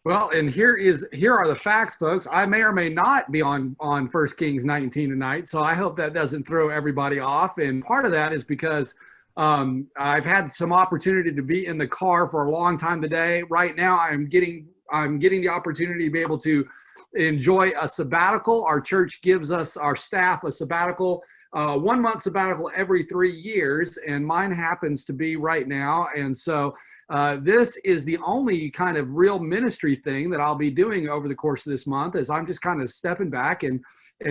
Well, and here are the facts, folks. I may or may not be on First Kings 19 tonight, so I hope that doesn't throw everybody off. And part of that is because I've had some opportunity to be in the car for a long time today. Right now, I'm getting the opportunity to be able to enjoy a sabbatical. Our church gives us, our staff, a sabbatical, 1 month sabbatical every 3 years, and mine happens to be right now. And so this is the only kind of real ministry thing that I'll be doing over the course of this month, as I'm just kind of stepping back and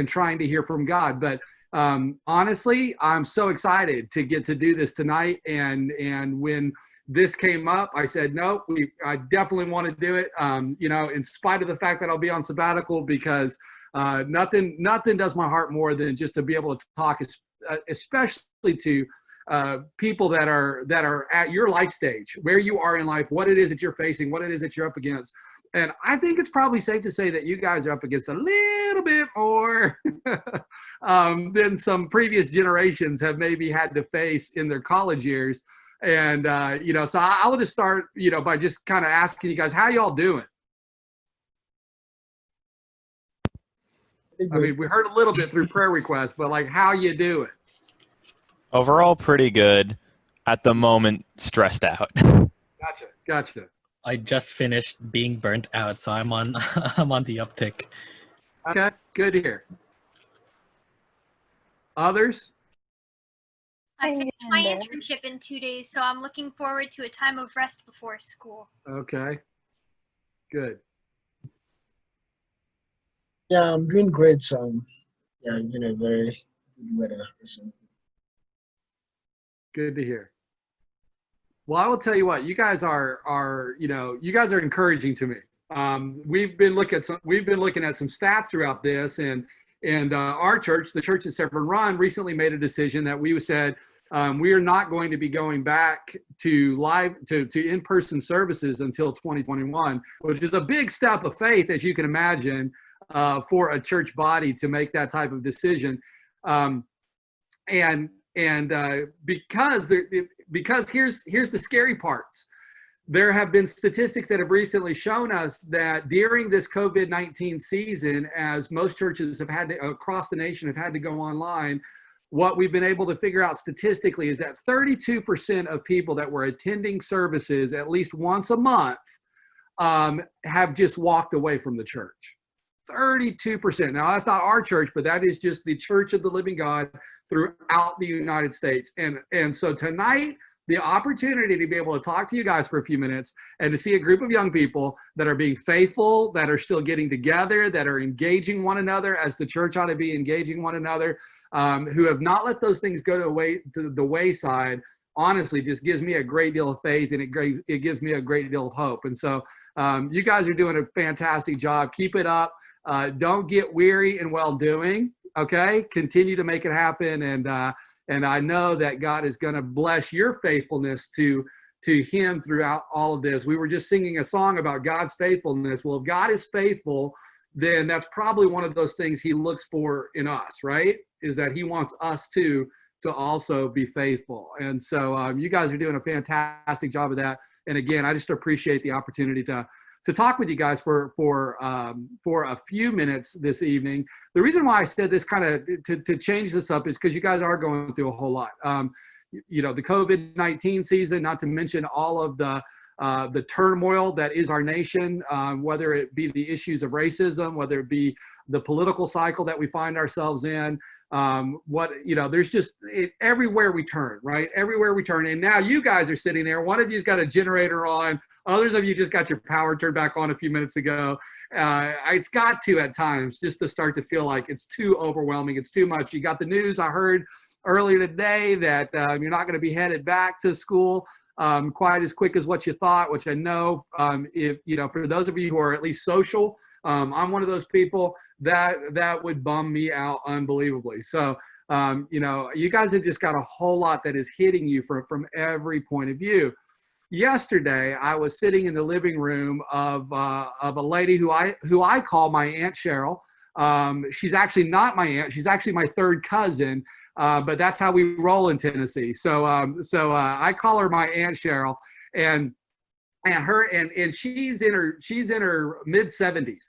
trying to hear from God. But honestly, I'm so excited to get to do this tonight. And when this came up, I said, no, I definitely want to do it. In spite of the fact that I'll be on sabbatical, because nothing does my heart more than just to be able to talk, especially to people that are at your life stage, where you are in life, what it is that you're facing, what it is that you're up against. And I think it's probably safe to say that you guys are up against a little bit more than some previous generations have maybe had to face in their college years. And, so I will just start, by just kind of asking you guys, how y'all doing? I mean, we heard a little bit through prayer requests, but like, how you doing? Overall, pretty good. At the moment, stressed out. Gotcha. I just finished being burnt out, so I'm on I'm on the uptick. Okay, good to hear. Others? I finished my internship in 2 days, so I'm looking forward to a time of rest before school. Okay, good. Yeah, I'm doing great. Very good weather recently. Good to hear. Well, I will tell you what, you guys are encouraging to me. We've been looking at some stats throughout this, and our church, the church that Severin run, recently made a decision that we said we are not going to be going back to in-person services until 2021, which is a big step of faith, as you can imagine, for a church body to make that type of decision. Because here's the scary parts. There have been statistics that have recently shown us that during this COVID-19 season, as most churches have had to, across the nation, have had to go online, what we've been able to figure out statistically is that 32% of people that were attending services at least once a month have just walked away from the church. 32%. Now, that's not our church, but that is just the Church of the Living God throughout the United States. And so tonight, the opportunity to be able to talk to you guys for a few minutes and to see a group of young people that are being faithful, that are still getting together, that are engaging one another as the church ought to be engaging one another, who have not let those things go to the wayside, honestly just gives me a great deal of faith, and it gives me a great deal of hope. And so you guys are doing a fantastic job. Keep it up. Don't get weary in well-doing, okay? Continue to make it happen, and I know that God is going to bless your faithfulness to him throughout all of this. We were just singing a song about God's faithfulness. Well, if God is faithful, then that's probably one of those things he looks for in us, right? Is that he wants us to also be faithful. And so you guys are doing a fantastic job of that. And again, I just appreciate the opportunity to talk with you guys for a few minutes this evening. The reason why I said this kind of to change this up is because you guys are going through a whole lot. The COVID-19 season, not to mention all of the turmoil that is our nation, whether it be the issues of racism, whether it be the political cycle that we find ourselves in. There's just everywhere we turn, right? Everywhere we turn. And now you guys are sitting there. One of you's got a generator on. Others of you just got your power turned back on a few minutes ago. It's got to at times just to start to feel like it's too overwhelming. It's too much. You got the news I heard earlier today that you're not going to be headed back to school quite as quick as what you thought, which I know for those of you who are at least social, I'm one of those people that would bum me out unbelievably. So, you guys have just got a whole lot that is hitting you from every point of view. Yesterday, I was sitting in the living room of a lady who I call my Aunt Cheryl. She's actually not my aunt. She's actually my third cousin, but that's how we roll in Tennessee. So I call her my Aunt Cheryl. And and she's in her mid 70s,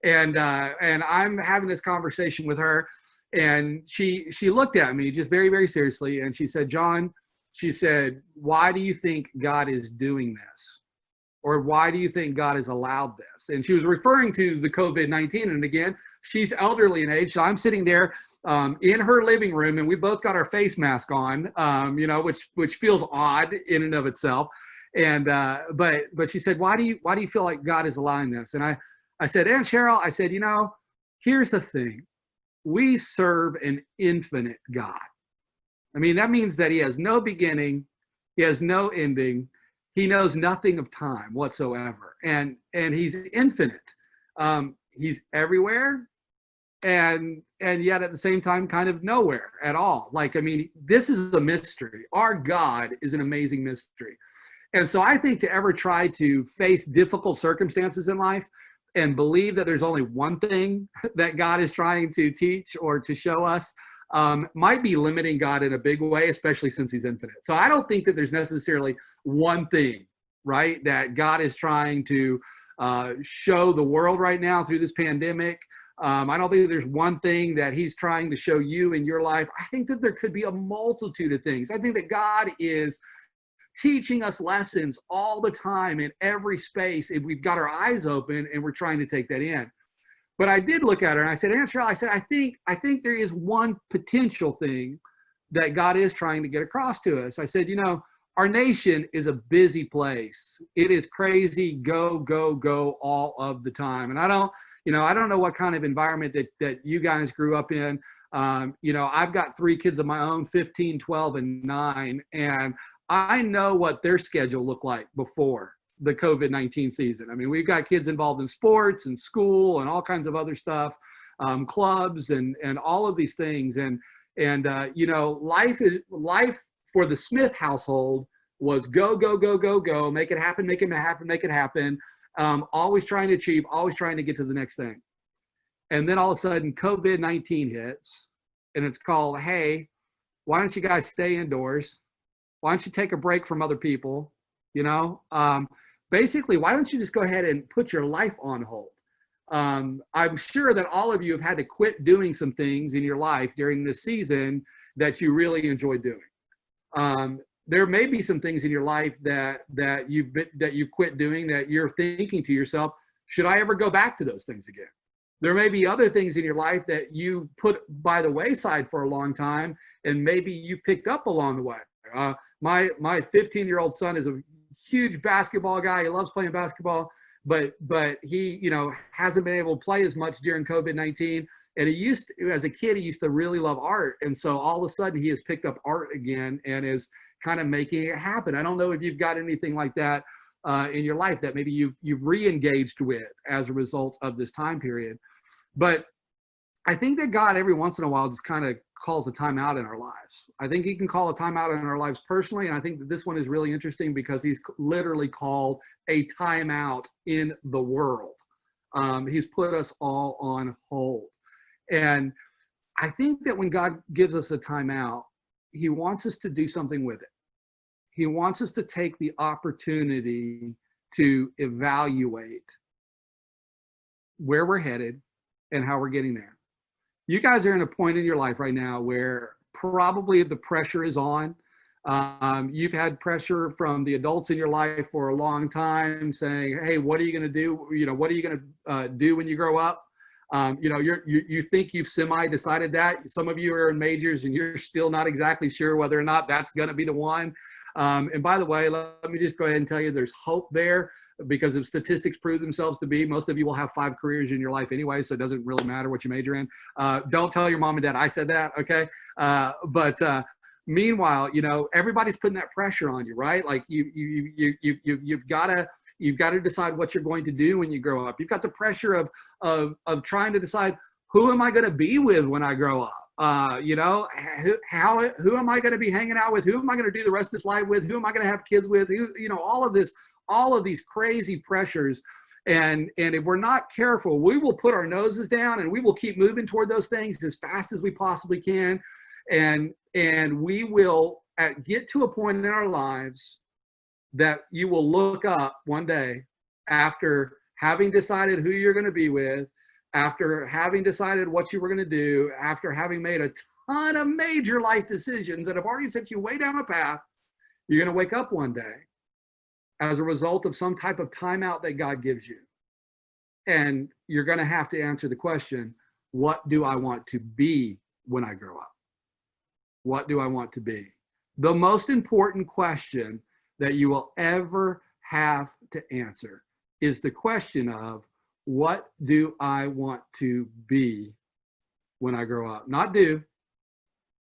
and I'm having this conversation with her, and she looked at me just very, very seriously, and she said, John, she said, why do you think God is doing this? Or why do you think God has allowed this? And she was referring to the COVID-19. And again, she's elderly in age. So I'm sitting there in her living room, and we both got our face mask on, which feels odd in and of itself. And but she said, why do you feel like God is allowing this? And I said, Aunt Cheryl, I said, here's the thing. We serve an infinite God. I mean, that means that he has no beginning, he has no ending. He knows nothing of time whatsoever, and he's infinite. He's everywhere, and yet at the same time, kind of nowhere at all. Like, I mean, this is a mystery. Our God is an amazing mystery, and so I think to ever try to face difficult circumstances in life and believe that there's only one thing that God is trying to teach or to show us might be limiting God in a big way, especially since he's infinite. So I don't think that there's necessarily one thing, right, that God is trying to show the world right now through this pandemic. I don't think there's one thing that he's trying to show you in your life. I think that there could be a multitude of things. I think that God is teaching us lessons all the time in every space if we've got our eyes open and we're trying to take that in. But I did look at her and I said, Aunt Cheryl, I said, I think there is one potential thing that God is trying to get across to us. I said, our nation is a busy place. It is crazy, go, go, go all of the time. And I don't know what kind of environment that you guys grew up in. I've got 3 kids of my own, 15, 12, and 9. And I know what their schedule looked like before the COVID-19 season. I mean, we've got kids involved in sports and school and all kinds of other stuff, clubs and all of these things. And life for the Smith household was go, go, go, go, go, make it happen, make it happen, make it happen. Always trying to achieve, always trying to get to the next thing. And then all of a sudden COVID-19 hits, and it's called, hey, why don't you guys stay indoors? Why don't you take a break from other people? Basically, why don't you just go ahead and put your life on hold? I'm sure that all of you have had to quit doing some things in your life during this season that you really enjoy doing. There may be some things in your life that you quit doing that you're thinking to yourself, should I ever go back to those things again? There may be other things in your life that you put by the wayside for a long time, and maybe you picked up along the way. My 15-year-old son is a huge basketball guy. He loves playing basketball, but he hasn't been able to play as much during COVID-19. And as a kid, he used to really love art. And so all of a sudden he has picked up art again and is kind of making it happen. I don't know if you've got anything like that in your life that maybe you've re-engaged with as a result of this time period. But I think that God every once in a while just kind of calls a timeout in our lives. I think he can call a timeout in our lives personally. And I think that this one is really interesting because he's literally called a timeout in the world. He's put us all on hold. And I think that when God gives us a timeout, he wants us to do something with it. He wants us to take the opportunity to evaluate where we're headed and how we're getting there. You guys are in a point in your life right now where probably the pressure is on. You've had pressure from the adults in your life for a long time saying, hey, what are you going to do? What are you going to do when you grow up? You think you've semi-decided that. Some of you are in majors and you're still not exactly sure whether or not that's going to be the one. And by the way, let me just go ahead and tell you there's hope there, because if statistics prove themselves to be, most of you will have 5 careers in your life anyway, so it doesn't really matter what you major in. Don't tell your mom and dad I said that, okay? But meanwhile, everybody's putting that pressure on you, right? Like you've got to decide what you're going to do when you grow up. You've got the pressure of trying to decide, who am I going to be with when I grow up? Who am I going to be hanging out with? Who am I going to do the rest of this life with? Who am I going to have kids with? All of these crazy pressures. And if we're not careful, we will put our noses down and we will keep moving toward those things as fast as we possibly can. And we will get to a point in our lives that you will look up one day after having decided who you're going to be with, after having decided what you were going to do, after having made a ton of major life decisions that have already sent you way down a path, you're going to wake up one day as a result of some type of timeout that God gives you. And you're going to have to answer the question, what do I want to be when I grow up? What do I want to be? The most important question that you will ever have to answer is the question of, what do I want to be when I grow up? Not do,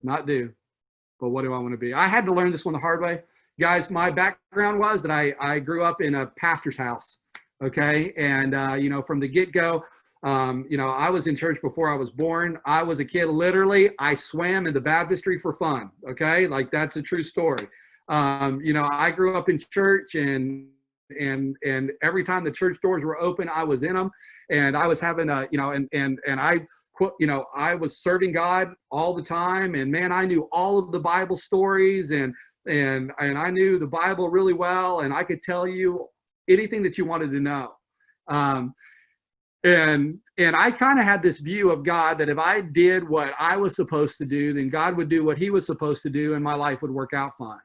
but what do I want to be? I had to learn this one the hard way. Guys, my background was that I grew up in a pastor's house, okay? And, from the get-go, I was in church before I was born. I was a kid, literally, I swam in the baptistry for fun, okay? Like, that's a true story. I grew up in church, and every time the church doors were open, I was in them, and I was having I was serving God all the time, and man, I knew all of the Bible stories, and I knew the Bible really well, and I could tell you anything that you wanted to know. And I kind of had this view of God that if I did what I was supposed to do, then God would do what he was supposed to do, and my life would work out fine.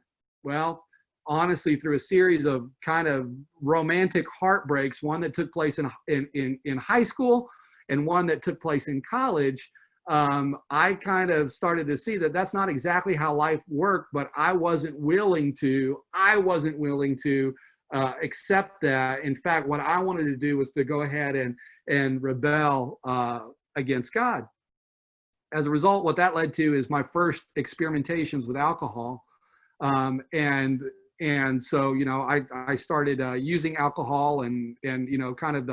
Well, honestly, through a series of kind of romantic heartbreaks, one that took place in high school and one that took place in college, I kind of started to see that that's not exactly how life worked, but I wasn't willing to accept that. In fact, what I wanted to do was to go ahead and rebel against God. As a result, what that led to is my first experimentations with alcohol. And so, I started using alcohol and kind of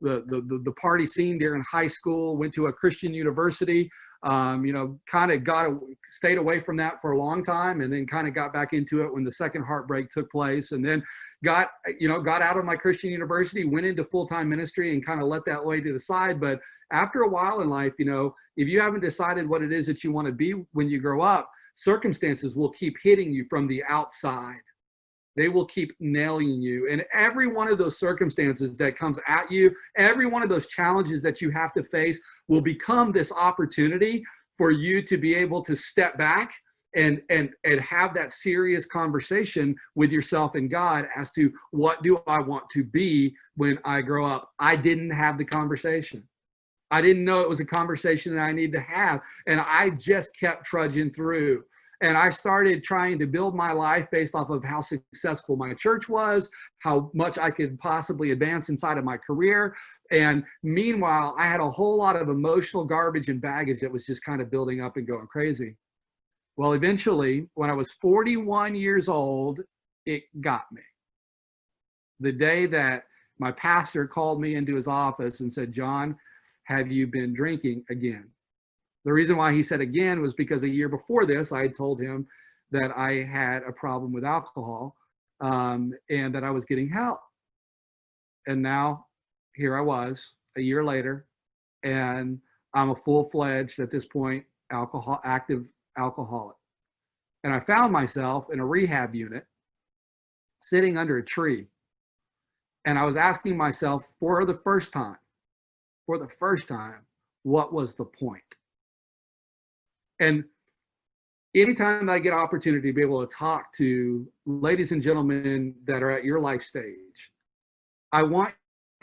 the party scene during high school, went to a Christian university, kind of stayed away from that for a long time, and then kind of got back into it when the second heartbreak took place, and then got out of my Christian university, went into full-time ministry, and kind of let that way to the side. But after a while in life, if you haven't decided what it is that you want to be when you grow up, circumstances will keep hitting you from the outside. They will keep nailing you. And every one of those circumstances that comes at you, every one of those challenges that you have to face will become this opportunity for you to be able to step back and have that serious conversation with yourself and God as to, what do I want to be when I grow up? I didn't have the conversation. I didn't know it was a conversation that I needed to have. And I just kept trudging through. And I started trying to build my life based off of how successful my church was, how much I could possibly advance inside of my career. And meanwhile, I had a whole lot of emotional garbage and baggage that was just kind of building up and going crazy. Well, eventually, when I was 41 years old, it got me. The day that my pastor called me into his office and said, "John, have you been drinking again?" The reason why he said again was because a year before this, I had told him that I had a problem with alcohol, and that I was getting help. And now here I was a year later, and I'm a full-fledged, at this point, active alcoholic. And I found myself in a rehab unit sitting under a tree. And I was asking myself for the first time, what was the point? And anytime I get an opportunity to be able to talk to ladies and gentlemen that are at your life stage, I want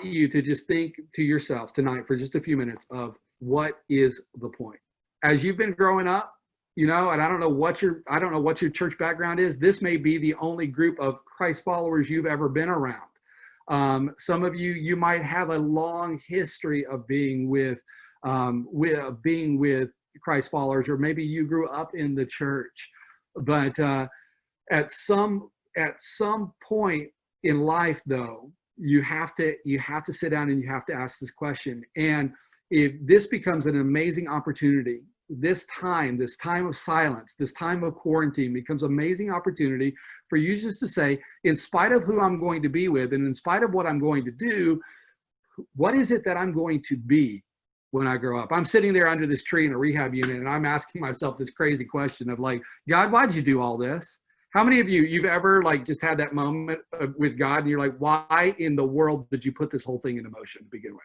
you to just think to yourself tonight for just a few minutes of, what is the point? As you've been growing up, and I don't know what your church background is. This may be the only group of Christ followers you've ever been around. Some of you might have a long history of being with Christ followers, or maybe you grew up in the church, but at some point in life, though, you have to sit down and you have to ask this question. And if this becomes an amazing opportunity, this time of silence, this time of quarantine becomes an amazing opportunity for you just to say, in spite of who I'm going to be with, and in spite of what I'm going to do, what is it that I'm going to be when I grow up? I'm sitting there under this tree in a rehab unit, and I'm asking myself this crazy question of, like, God, why'd you do all this? How many of you've ever like just had that moment with God and you're like, why in the world did you put this whole thing into motion to begin with?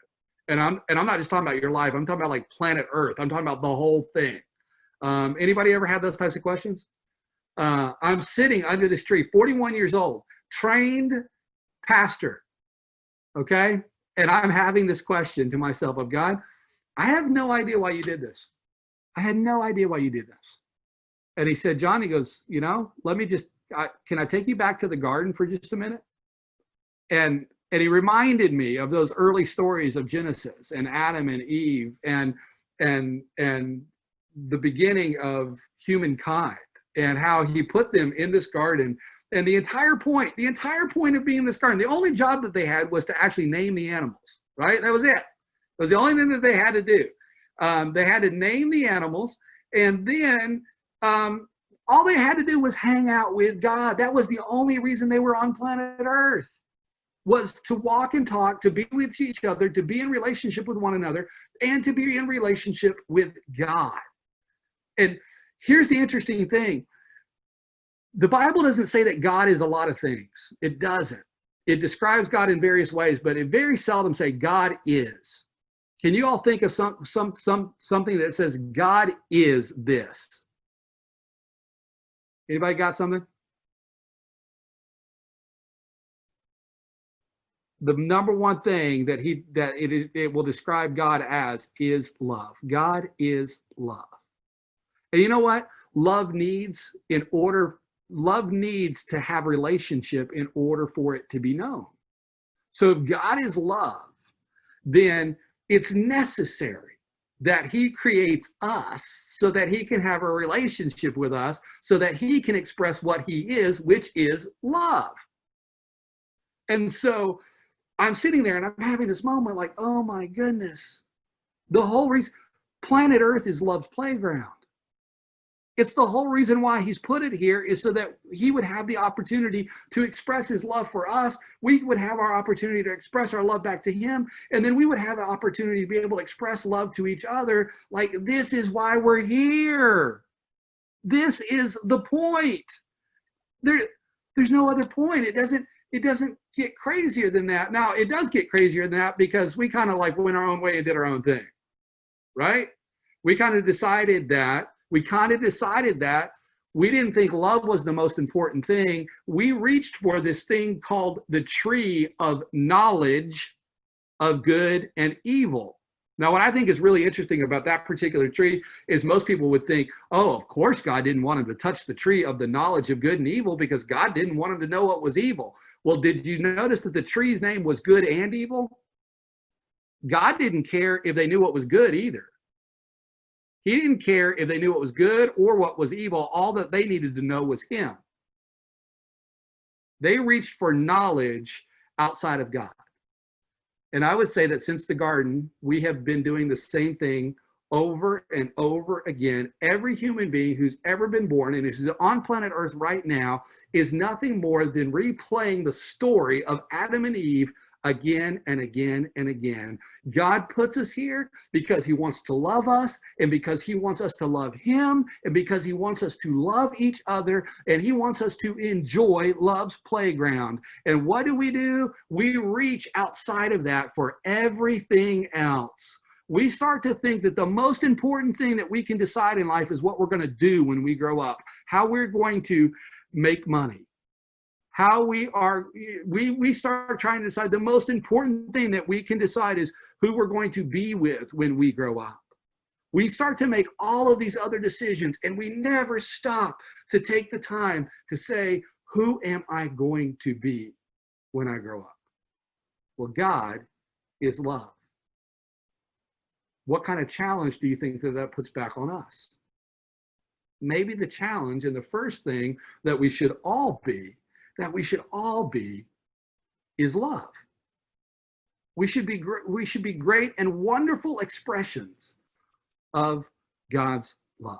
And I'm not just talking about your life. I'm talking about like planet Earth. I'm talking about the whole thing. Anybody ever had those types of questions? I'm sitting under this tree, 41 years old, trained pastor. Okay. And I'm having this question to myself of God, I have no idea why you did this. I had no idea why you did this. And he said, John, he goes, let me just, can I take you back to the garden for just a minute? And he reminded me of those early stories of Genesis and Adam and Eve and the beginning of humankind and how he put them in this garden. And the entire point of being in this garden, the only job that they had was to actually name the animals, right? That was it. It was the only thing that they had to do. They had to name the animals, and then all they had to do was hang out with God. That was the only reason they were on planet Earth, was to walk and talk, to be with each other, to be in relationship with one another, and to be in relationship with God. And here's the interesting thing. The Bible doesn't say that God is a lot of things. It doesn't. It describes God in various ways, but it very seldom say God is. Can you all think of something that says God is this? Anybody got something? The number one thing that it will describe God as is love. God is love. And you know what? Love needs to have relationship in order for it to be known. So if God is love, then it's necessary that he creates us so that he can have a relationship with us, so that he can express what he is, which is love. And so I'm sitting there and I'm having this moment like, oh my goodness, the whole reason planet Earth is love's playground. It's the whole reason why he's put it here is so that he would have the opportunity to express his love for us. We would have our opportunity to express our love back to him. And then we would have an opportunity to be able to express love to each other. Like, this is why we're here. This is the point. There's no other point. It doesn't get crazier than that. Now, it does get crazier than that because we kind of like went our own way and did our own thing, right? We kind of decided that we didn't think love was the most important thing. We reached for this thing called the tree of knowledge of good and evil. Now, what I think is really interesting about that particular tree is most people would think, oh, of course God didn't want him to touch the tree of the knowledge of good and evil because God didn't want him to know what was evil. Well, did you notice that the tree's name was good and evil? God didn't care if they knew what was good either. He didn't care if they knew what was good or what was evil. All that they needed to know was him. They reached for knowledge outside of God. And I would say that since the garden, we have been doing the same thing over and over again. Every human being who's ever been born and is on planet Earth right now is nothing more than replaying the story of Adam and Eve again and again and again. God puts us here because he wants to love us, and because he wants us to love him, and because he wants us to love each other, and he wants us to enjoy love's playground. And what do? We reach outside of that for everything else. We start to think that the most important thing that we can decide in life is what we're going to do when we grow up, how we're going to make money. How we start trying to decide the most important thing that we can decide is who we're going to be with when we grow up. We start to make all of these other decisions, and we never stop to take the time to say, who am I going to be when I grow up? Well, God is love. What kind of challenge do you think that puts back on us? Maybe the challenge and the first thing that we should all be is love. We should be great and wonderful expressions of God's love.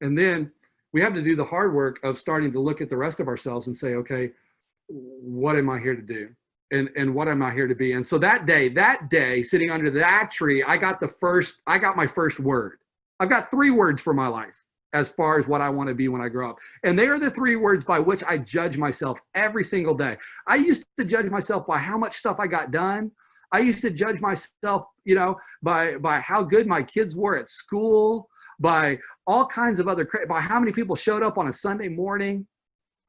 And then we have to do the hard work of starting to look at the rest of ourselves and say, okay, what am I here to do? And what am I here to be? And so that day, sitting under that tree, I got my first word. I've got 3 words for my life. as far as what I want to be when I grow up. And they are the 3 words by which I judge myself every single day. I used to judge myself by how much stuff I got done. I used to judge myself, you know, by how good my kids were at school, by all kinds of other, by how many people showed up on a Sunday morning.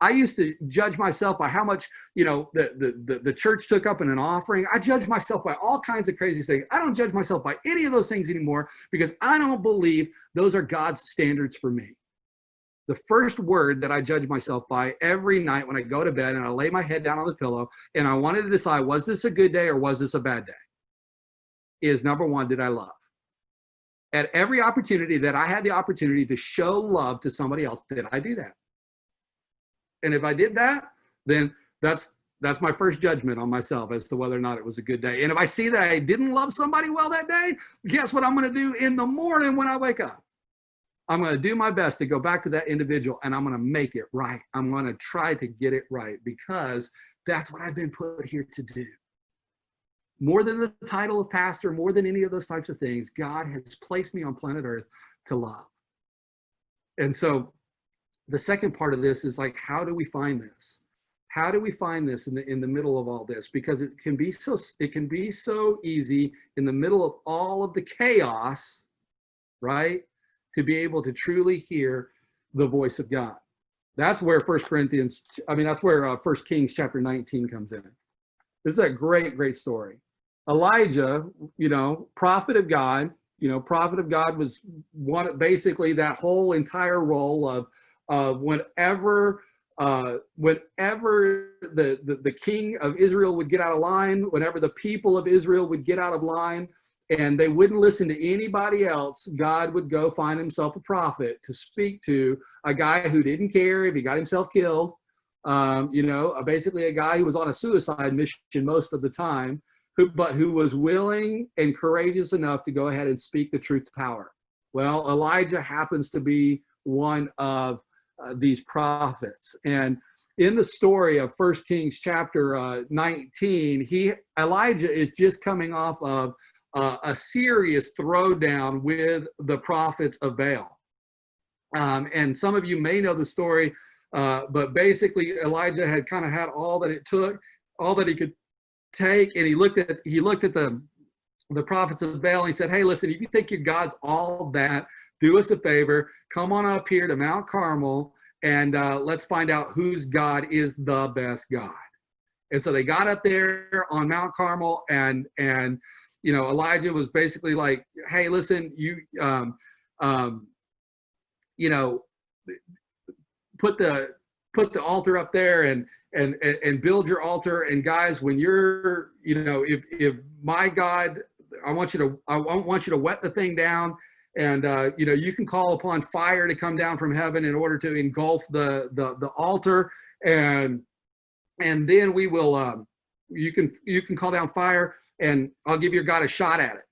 I used to judge myself by how much, you know, the church took up in an offering. I judge myself by all kinds of crazy things. I don't judge myself by any of those things anymore because I don't believe those are God's standards for me. The first word that I judge myself by every night when I go to bed and I lay my head down on the pillow and I wanted to decide, was this a good day or was this a bad day? Is number 1, did I love? At every opportunity that I had the opportunity to show love to somebody else, did I do that? And if I did that, then that's my first judgment on myself as to whether or not it was a good day. And if I see that I didn't love somebody well that day, guess what I'm going to do in the morning when I wake up? I'm going to do my best to go back to that individual and I'm going to make it right. I'm going to try to get it right because that's what I've been put here to do. More than the title of pastor, more than any of those types of things, God has placed me on planet Earth to love. And so the second part of this is like, how do we find this? How do we find this in the middle of all this? Because it can be so easy in the middle of all of the chaos, right? To be able to truly hear the voice of God. That's where 1 Kings chapter 19 comes in. This is a great, great story. Elijah, you know, prophet of God, was one, basically that whole entire role of whenever the king of Israel would get out of line, whenever the people of Israel would get out of line and they wouldn't listen to anybody else, God would go find himself a prophet to speak to a guy who didn't care if he got himself killed, basically a guy who was on a suicide mission most of the time, who was willing and courageous enough to go ahead and speak the truth to power. Well, Elijah happens to be one of these prophets. And in the story of 1 Kings chapter 19, Elijah is just coming off of a serious throwdown with the prophets of Baal. And some of you may know the story, but basically Elijah had kind of had all that it took, all that he could take, and he looked at the prophets of Baal and he said, hey, listen, if you think your God's all that, do us a favor, come on up here to Mount Carmel and let's find out whose God is the best God. And so they got up there on Mount Carmel and Elijah was basically like, hey, listen, put the altar up there and build your altar. And guys, when you're, if my God, I want you to wet the thing down. And, you can call upon fire to come down from heaven in order to engulf the altar. And then we will, you can call down fire and I'll give your God a shot at it.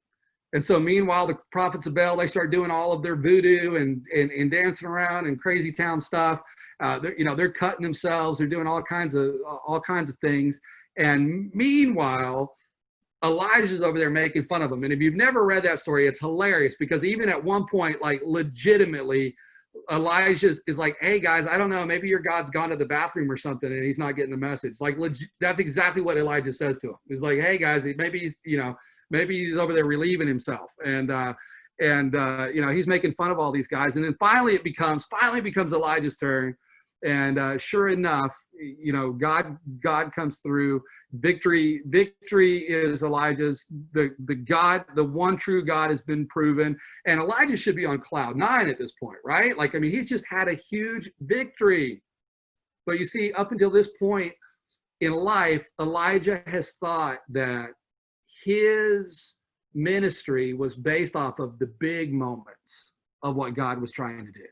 And so meanwhile, the prophets of Baal, they start doing all of their voodoo and dancing around and crazy town stuff. They're cutting themselves. They're doing all kinds of things. And meanwhile, Elijah's over there making fun of them. And if you've never read that story, it's hilarious because even at one point, like legitimately, Elijah is like, hey guys, I don't know, maybe your God's gone to the bathroom or something and he's not getting the message. Like that's exactly what Elijah says to him. He's like, hey guys, maybe he's over there relieving himself. And he's making fun of all these guys. And then finally it becomes Elijah's turn. And sure enough, God comes through. Victory is Elijah's. The one true God has been proven. And Elijah should be on cloud 9 at this point, right? He's just had a huge victory. But you see, up until this point in life, Elijah has thought that his ministry was based off of the big moments of what God was trying to do.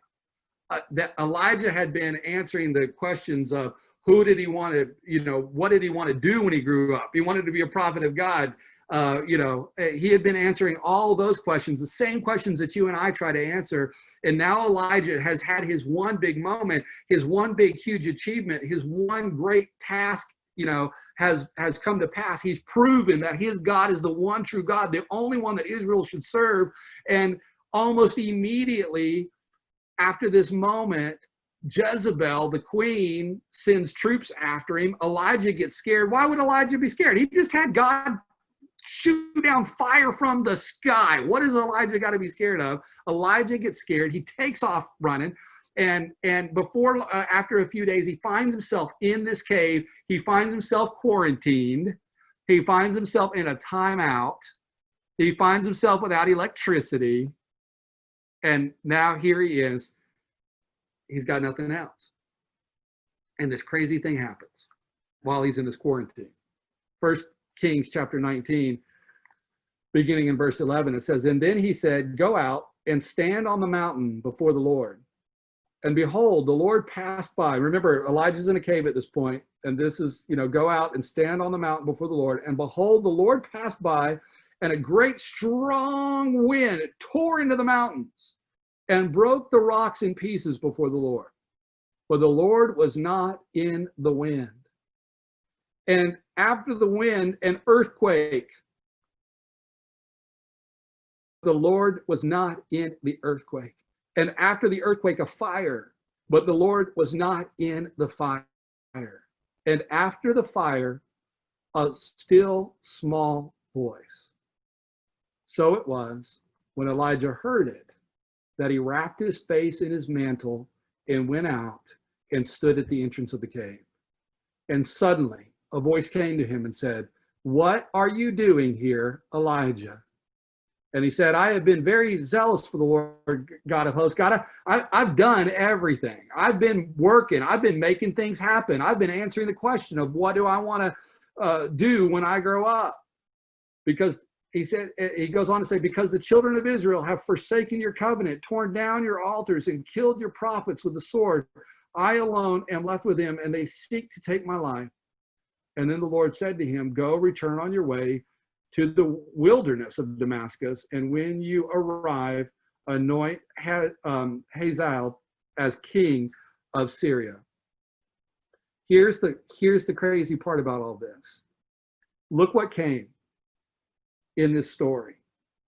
That Elijah had been answering the questions of who did he want to, what did he want to do when he grew up? He wanted to be a prophet of God. He had been answering all those questions, the same questions that you and I try to answer. And now Elijah has had his one big moment, his one big, huge achievement, his one great task, has come to pass. He's proven that his God is the one true God, the only one that Israel should serve. And almost immediately, after this moment, Jezebel, the queen, sends troops after him. Elijah gets scared. Why would Elijah be scared? He just had God shoot down fire from the sky. What is Elijah got to be scared of? Elijah gets scared. He takes off running. And before, after a few days, he finds himself in this cave. He finds himself quarantined. He finds himself in a timeout. He finds himself without electricity. And now here he is. He's got nothing else. And this crazy thing happens while he's in this quarantine. 1 Kings chapter 19, beginning in verse 11, it says, "And then he said, 'Go out and stand on the mountain before the Lord.' And behold, the Lord passed by." Remember, Elijah's in a cave at this point. And this is, go out and stand on the mountain before the Lord. And behold, the Lord passed by, and a great strong wind tore into the mountains and broke the rocks in pieces before the Lord. For the Lord was not in the wind. And after the wind, an earthquake. The Lord was not in the earthquake. And after the earthquake, a fire. But the Lord was not in the fire. And after the fire, a still small voice. So it was, when Elijah heard it, that he wrapped his face in his mantle and went out and stood at the entrance of the cave. And suddenly a voice came to him and said, "What are you doing here, Elijah?" And he said, "I have been very zealous for the Lord God of hosts." God, I've done everything. I've been working. I've been making things happen. I've been answering the question of what do I want to do when I grow up? Because he goes on to say, "Because the children of Israel have forsaken your covenant, torn down your altars, and killed your prophets with the sword. I alone am left with them, and they seek to take my life." And then the Lord said to him, "Go, return on your way to the wilderness of Damascus, and when you arrive, anoint Hazael as king of Syria." Here's the crazy part about all this. Look what came in this story.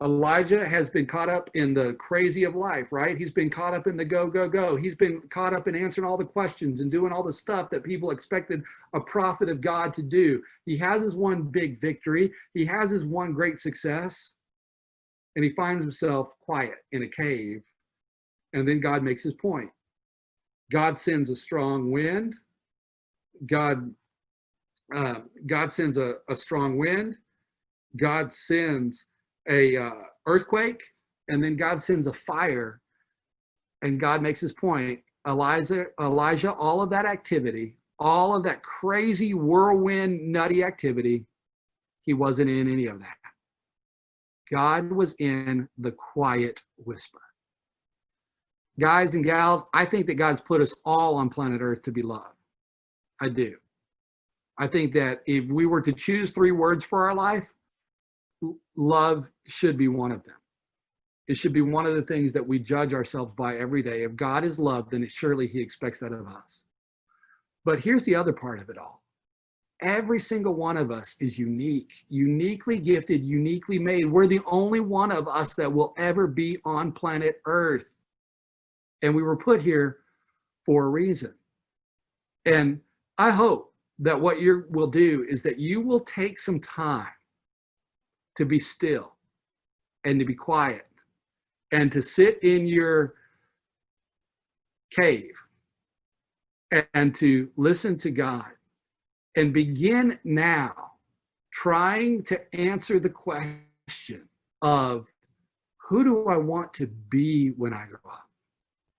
Elijah has been caught up in the crazy of life, right? He's been caught up in the go, go, go. He's been caught up in answering all the questions and doing all the stuff that people expected a prophet of God to do. He has his one big victory. He has his one great success. And he finds himself quiet in a cave. And then God makes his point. God sends a strong wind. God sends a strong wind. God sends a earthquake, and then God sends a fire, and God makes his point. Elijah, all of that activity, all of that crazy whirlwind, nutty activity, he wasn't in any of that. God was in the quiet whisper. Guys and gals, I think that God's put us all on planet Earth to be loved. I do. I think that if we were to choose 3 words for our life, love should be one of them. It should be one of the things that we judge ourselves by every day. If God is love, then surely he expects that of us. But here's the other part of it all. Every single one of us is unique, uniquely gifted, uniquely made. We're the only one of us that will ever be on planet Earth. And we were put here for a reason. And I hope that what you will do is that you will take some time to be still and to be quiet and to sit in your cave and to listen to God and begin now trying to answer the question of, who do I want to be when I grow up?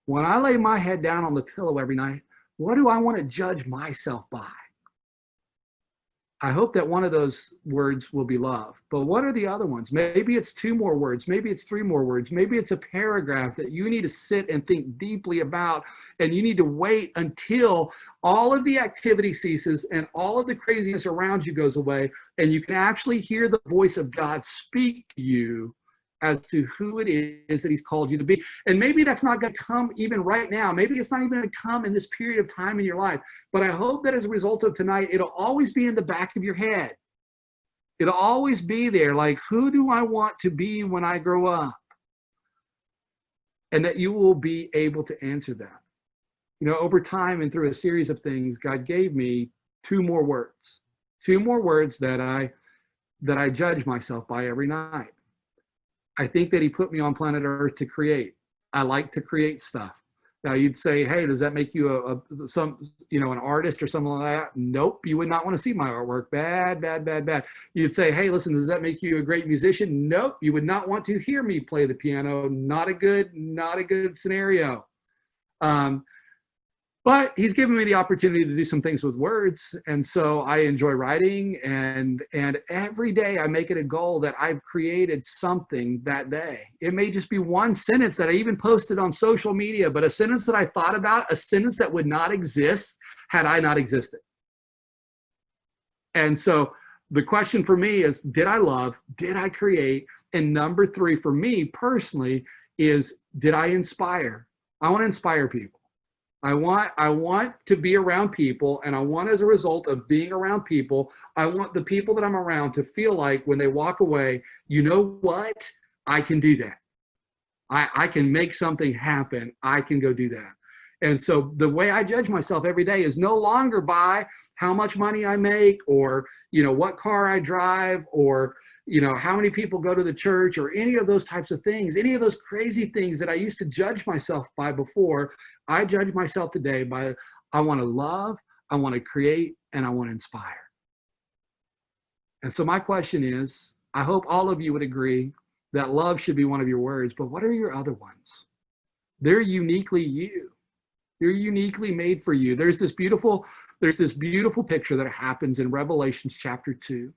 When I lay my head down on the pillow every night, what do I want to judge myself by? I hope that one of those words will be love. But what are the other ones? Maybe it's 2 more words. Maybe it's 3 more words. Maybe it's a paragraph that you need to sit and think deeply about, and you need to wait until all of the activity ceases and all of the craziness around you goes away, and you can actually hear the voice of God speak to you as to who it is that he's called you to be. And maybe that's not going to come even right now. Maybe it's not even going to come in this period of time in your life. But I hope that as a result of tonight, it'll always be in the back of your head. It'll always be there, like, who do I want to be when I grow up? and that you will be able to answer that. You know, over time and through a series of things, God gave me two more words that I judge myself by every night. I think that he put me on planet Earth to create. I like to create stuff. Now you'd say, hey, does that make you an artist or something like that? Nope, you would not want to see my artwork. Bad, bad, bad, bad. You'd say, hey, listen, does that make you a great musician? Nope, you would not want to hear me play the piano. Not a good scenario. But he's given me the opportunity to do some things with words. And so I enjoy writing, and every day I make it a goal that I've created something that day. It may just be one sentence that I even posted on social media, but a sentence that I thought about, a sentence that would not exist had I not existed. And so the question for me is, did I love? Did I create? And number three for me personally is, did I inspire? I want to inspire people. I want to be around people, and I want, as a result of being around people, I want the people that I'm around to feel like when they walk away, you know what? I can do that. I can make something happen. I can go do that. And so the way I judge myself every day is no longer by how much money I make, or, you know, what car I drive, or, you know, how many people go to the church, or any of those types of things, any of those crazy things that I used to judge myself by before. I judge myself today by, I want to love, I want to create, and I want to inspire. And so my question is, I hope all of you would agree that love should be one of your words, but what are your other ones? They're uniquely you. They're uniquely made for you. There's this beautiful picture that happens in Revelations chapter 2.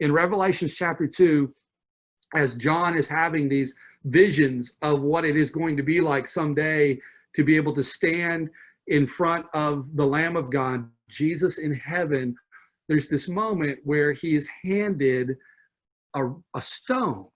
In Revelations chapter 2, as John is having these visions of what it is going to be like someday to be able to stand in front of the Lamb of God, Jesus in heaven, there's this moment where he is handed a stone.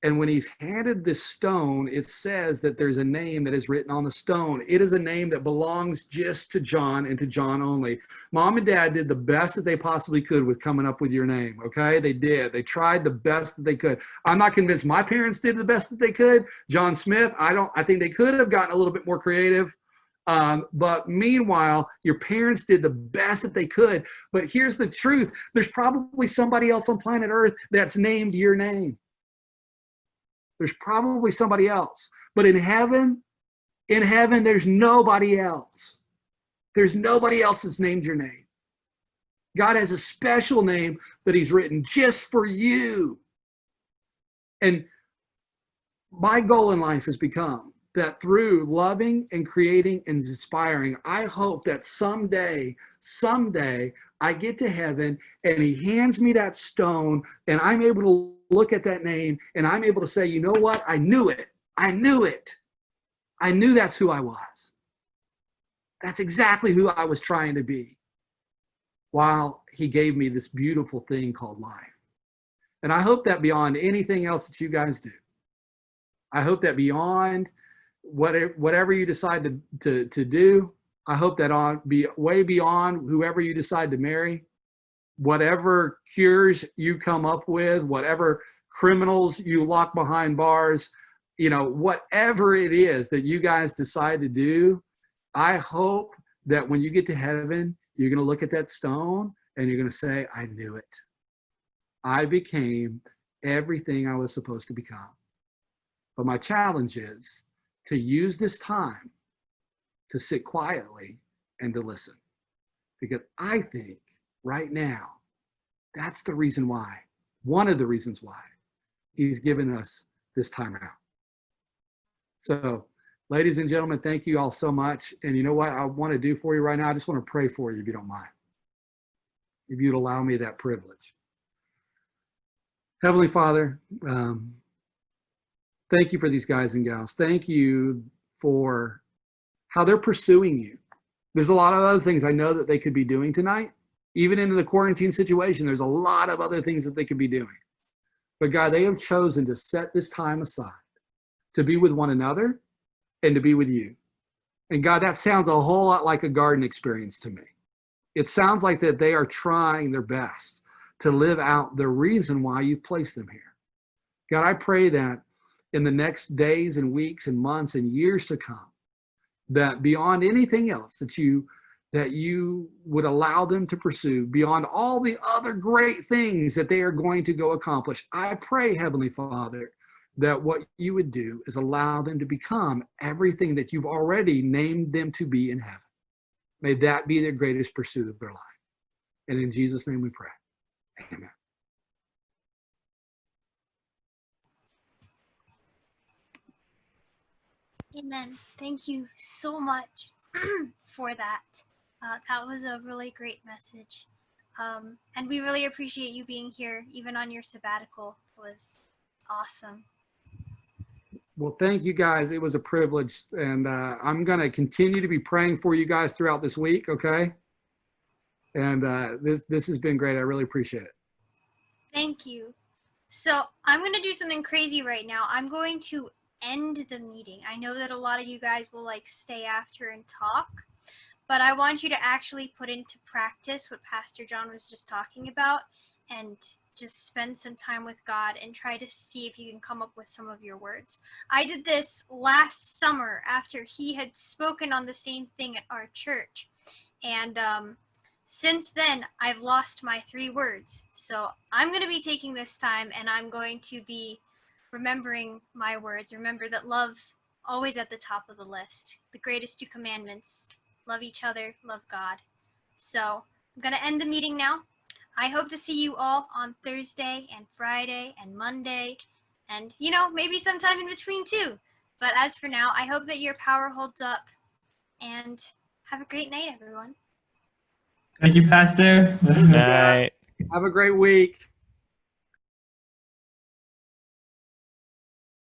And when he's handed this stone, it says that there's a name that is written on the stone. It is a name that belongs just to John and to John only. Mom and Dad did the best that they possibly could with coming up with your name, okay? They did. They tried the best that they could. I'm not convinced my parents did the best that they could. John Smith, I think they could have gotten a little bit more creative. But meanwhile, your parents did the best that they could. But here's the truth. There's probably somebody else on planet Earth that's named your name. There's probably somebody else. But in heaven, there's nobody else. There's nobody else that's named your name. God has a special name that he's written just for you. And my goal in life has become that through loving and creating and inspiring, I hope that someday, I get to heaven and he hands me that stone and I'm able to look at that name and I'm able to say, you know what? I knew it. I knew it. I knew that's who I was. That's exactly who I was trying to be, while he gave me this beautiful thing called life. And I hope that beyond anything else that you guys do, I hope that beyond whatever you decide to do, I hope that be way beyond whoever you decide to marry, whatever cures you come up with, whatever criminals you lock behind bars, you know, whatever it is that you guys decide to do, I hope that when you get to heaven, you're going to look at that stone and you're going to say, I knew it. I became everything I was supposed to become. But my challenge is to use this time to sit quietly and to listen. Because I think right now, that's the reason why, one of the reasons why he's given us this time out. So, ladies and gentlemen, thank you all so much. And you know what I want to do for you right now? I just want to pray for you, if you don't mind. If you'd allow me that privilege. Heavenly Father, thank you for these guys and gals. Thank you for how they're pursuing you. There's a lot of other things I know that they could be doing tonight. Even in the quarantine situation, there's a lot of other things that they could be doing. But God, they have chosen to set this time aside to be with one another and to be with you. And God, that sounds a whole lot like a garden experience to me. It sounds like that they are trying their best to live out the reason why you've placed them here. God, I pray that in the next days and weeks and months and years to come, that beyond anything else that you would allow them to pursue, beyond all the other great things that they are going to go accomplish, I pray, Heavenly Father, that what you would do is allow them to become everything that you've already named them to be in heaven. May that be their greatest pursuit of their life. And in Jesus' name we pray. Amen. Amen. Thank you so much for that. That was a really great message. And we really appreciate you being here, even on your sabbatical. It was awesome. Well, thank you guys. It was a privilege. And I'm going to continue to be praying for you guys throughout this week, okay? And this has been great. I really appreciate it. Thank you. So I'm going to do something crazy right now. I'm going to end the meeting. I know that a lot of you guys will like stay after and talk, but I want you to actually put into practice what Pastor John was just talking about and just spend some time with God and try to see if you can come up with some of your words. I did this last summer after he had spoken on the same thing at our church. And since then, I've lost my 3 words. So I'm going to be taking this time and I'm going to be remembering my words. Remember that love always at the top of the list. The greatest 2 commandments. Love each other, love God. So I'm going to end the meeting now. I hope to see you all on Thursday and Friday and Monday and, you know, maybe sometime in between too. But as for now, I hope that your power holds up and have a great night, everyone. Thank you, Pastor. Night. Have a great week.